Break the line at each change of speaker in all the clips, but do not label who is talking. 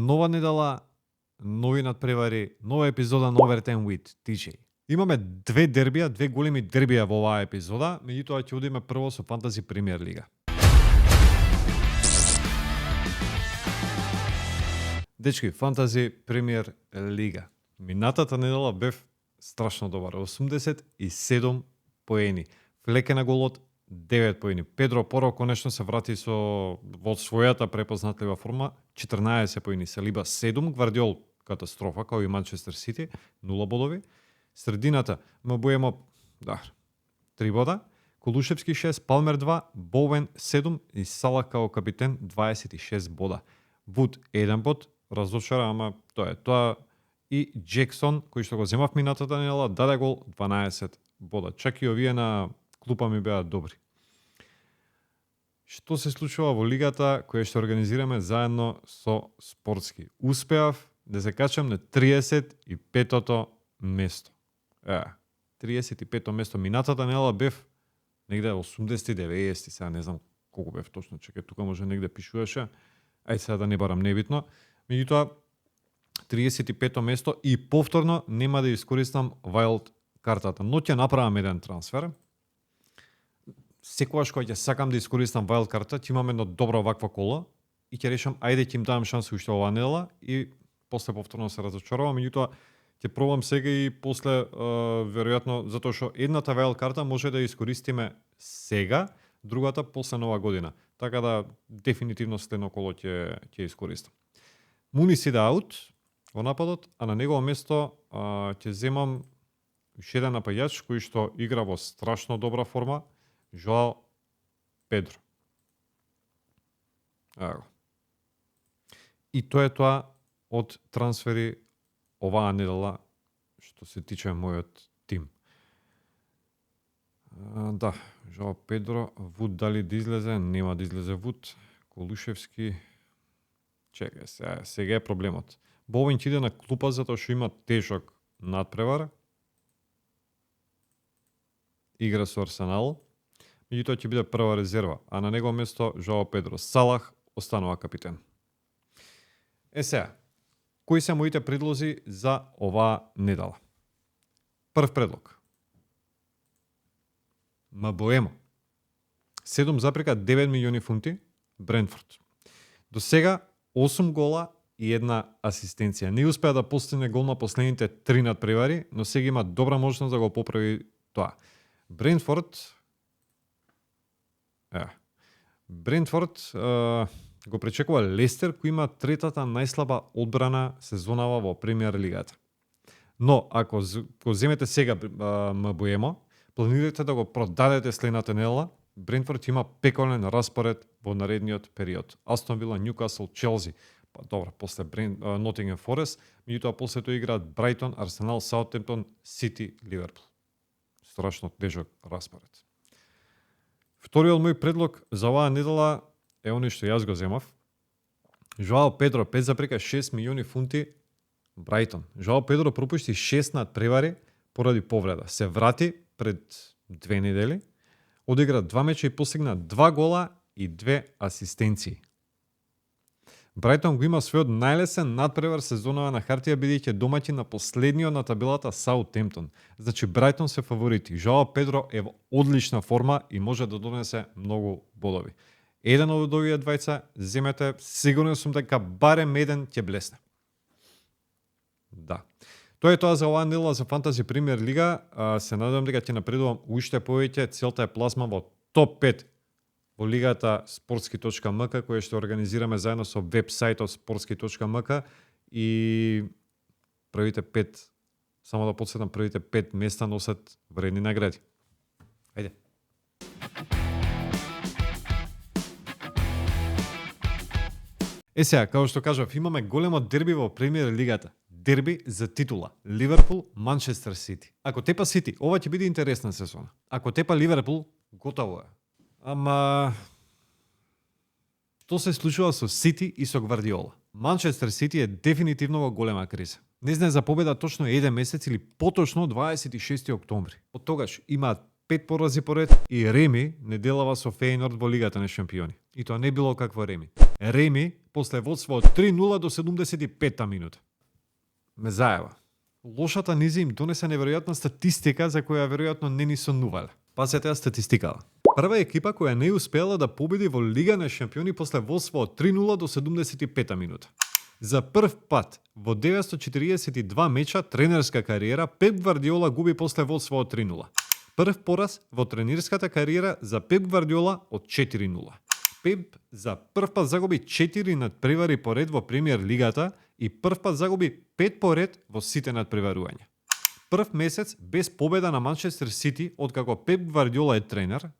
Нова недела, нови надпревари, нова епизода на Overtime with TJ. Имаме две дербија, две големи дербија во оваа епизода, меѓутоа ќе одиме прво со Фантази Премиер Лига. Дечки, Фантази Премиер Лига. Минатата недела бев страшно добар. 87 поени. Флеке на голот 9 поени. Педро Поро конечно се врати во својата препознатлива форма, 14 поени. Салиба 7, Гвардиол катастрофа, као и Манчестер Сити, 0 бодови. Средината Мбуемо 3 бода, Кулушевски 6, Палмер 2, Боуен 7 и Салах као капитен 26 бода. Вуд 1 бод, разочара, ама тоа е тоа. И Джексон, кој што го земав минатата недела, даде гол 12 бода. Чак и овие на клупа ми беа добри. Што се случува во лигата која што организираме заедно со Спортски? Успеав да се качам на 35-то место. 35-то место. Минатата недела бев негде 80-90, сега не знам колку бев точно, чекај, тука може негде пишуваше. Ај сега да не барам, небитно. Меѓутоа 35-то место и повторно нема да искористам wild картата, но ќе направам еден трансфер. Секогаш кога ќе сакам да искористам wild карта, ќе имам едно добро ваква кола и ќе решам ајде ќе им дадам шанса уште оваа недела и после повторно се разочарувам, меѓутоа ќе пробам сега и после веројатно затоа што едната wild карта може да ја искористиме сега, другата после нова година. Така да дефинитивно следно коло ќе искористам. Мунис иде аут во нападот, а на негово место ќе земам уште еден напаѓач кој што игра во страшно добра форма, Жоао Педро. Ево. И тоа е тоа од трансфери оваа недела што се тиче мојот тим. Да, Жоао Педро, Вуд дали да излезе? Нема да излезе Вуд. Колушевски. Чекај, сега е проблемот. Боуен ќе иде на клупа затоа што има тешок надпревар. Игра со Арсенал. Меѓутоа ќе биде прва резерва, а на негово место Жоао Педро. Салах останува капитен. Сега, кои се моите предлози за оваа недела? Прв предлог. Мбуемо. 7,9 милиони фунти, Брентфорд. До сега 8 гола и една асистенција. Не успеа да постигне гол на последните 3 надпревари, но сега има добра можност да го поправи тоа. Брентфорд го пречекува Лестер, кој има третата најслаба одбрана сезонава во Премиер Лигата. Но ако го земете сега Мбуемо, планирате да го продадете следната недела, Брентфорд има пеколен распоред во наредниот период. Астон Вила, Ньюкасл, Челси, добро, после Нотингем Форест, меѓутоа после тоа играат Брайтон, Арсенал, Саутемптон, Сити, Ливерпул. Страшно тежок распоред. Вториот мој предлог за оваа недела е оној што јас го земав. Жоао Педро, 5,6 милиони фунти, Брайтон. Жоао Педро пропушти 6 надпревари поради повреда. Се врати пред 2 недели, одигра 2 меча и постигна 2 гола и 2 асистенции. Брайтон го има својот најлесен надпревар сезонава на хартија, бидејќи домаќин на последниот на табелата Саутемптон. Значи Брайтон се фаворити. Жоао Педро е во одлична форма и може да донесе многу бодови. Еден од овие двајца земете, сигурен сум дека барем еден ќе блесне. Да. Тоа е тоа за оваа недела за Фантази Премиер Лига. Се надевам дека ќе напредувам уште повеќе. Целта е пласма во топ 5 во лигата sportski.mk, која што организираме заедно со веб-сајтот sportski.mk и првите 5, само да подсетам, првите 5 места носат вредни награди. Ајде. Сега, како што кажав, имаме големо дерби во Премиер Лигата. Дерби за титула. Ливерпул, Манчестер Сити. Ако тепа Сити, ова ќе биде интересна сезона. Ако тепа Ливерпул, готово е. Ама што се случува со Сити и со Гвардиола? Манчестер Сити е дефинитивно во голема криза. Не знае за победа точно 1 месец или поточно 26 октомври. Од тогаш имаат 5 порази поред и Реми не делава со Фејнорд во Лигата на шампиони. И тоа не било какво Реми. Реми после водство од 3-0 до 75-та минута. Ме заева. Лошата низи им донесе неверојатна статистика за која веројатно не ни сонувале. Пазете ја статистикава. Прва екипа која не успела да победи во Лига на шампиони после водство од 3-0 до 75-та минута. За прв пат во 942 меча тренерска кариера Пеп Гвардиола губи после водство од 3-0. Прв пораз во тренерската кариера за Пеп Гвардиола од 4-0. Пеп за прв пат загуби 4 надпревари поред во Премиер Лигата и прв пат загуби 5 поред во сите надпреварувања. Прв месец без победа на Манчестер Сити откако Пеп Гвардиола е тренер,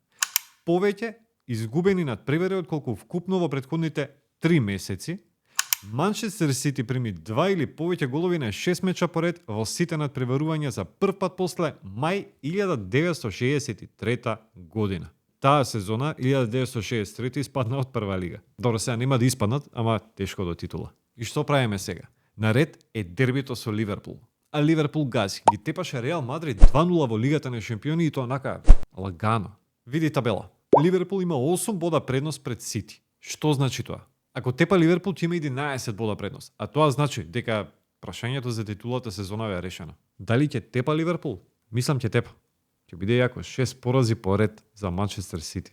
повеќе изгубени надпревари отколку вкупно во претходните 3 месеци. Манчестер Сити прими 2 или повеќе голови на 6 меча поред во сите надпреварувања за прв пат после мај 1963 година. Таа сезона 1963 испадна од прва лига. Добро, сега нема да испаднат, ама тешко до титула. И што правиме сега? Наред е дербито со Ливерпул. А Ливерпул гази. Ги тепаше Реал Мадрид 2-0 во Лигата на шампиони и тоа нака лагано. Види табела. Ливерпул има 8 бода предност пред Сити. Што значи тоа? Ако тепа Ливерпул, ќе има 11 бода предност. А тоа значи дека прашањето за титулата сезонава е решено. Дали ќе тепа Ливерпул? Мислам ќе тепа. Ќе биде јако 6 порази поред за Манчестер Сити.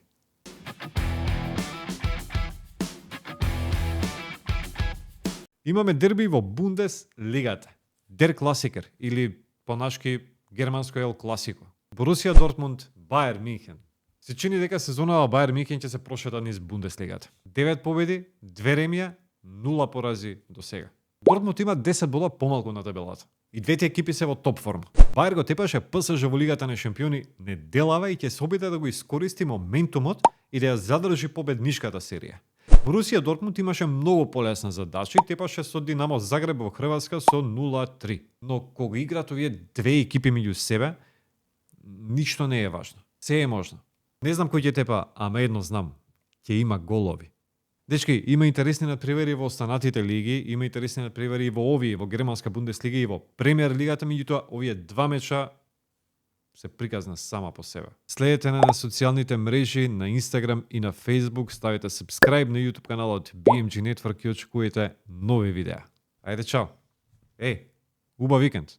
Имаме дерби во Бундес Лигата. Дер Класикер или понашки германско ел класико. Борусија Дортмунд, Бајер Минхен. Се чини дека сезонава Бајер Минхен ќе се прошета низ Бундеслигата. 9 победи, 2 ремија, 0 порази до сега. Дортмунд има 10 бода помалку на табелата. И двете екипи се во топ форма. Бајер го тепаше ПСЖ во Лигата на шампиони неделава и ќе се обиде да го искористи моментумот и да ја задржи победнишката серија. Борусија Дортмунд имаше многу полесна задача и тепаше со Динамо Загреб во Хрватска со 0-3. Но кога играат овие две екипи меѓу себе, ништо не е важно. Се е можно. Не знам кој ќе тепа, ама едно знам. Ќе има голови. Дечки, има интересни надпревари во останатите лиги, има интересни надпревари и во овие, во Германска Бундеслига и во Премиер Лигата, меѓутоа овие два меча се приказна сама по себе. Следете на социјалните мрежи, на Instagram и на Facebook, ставите subscribe на YouTube каналот BMG Network и очекувате нови видеа. Ајде, чао! Убав викенд!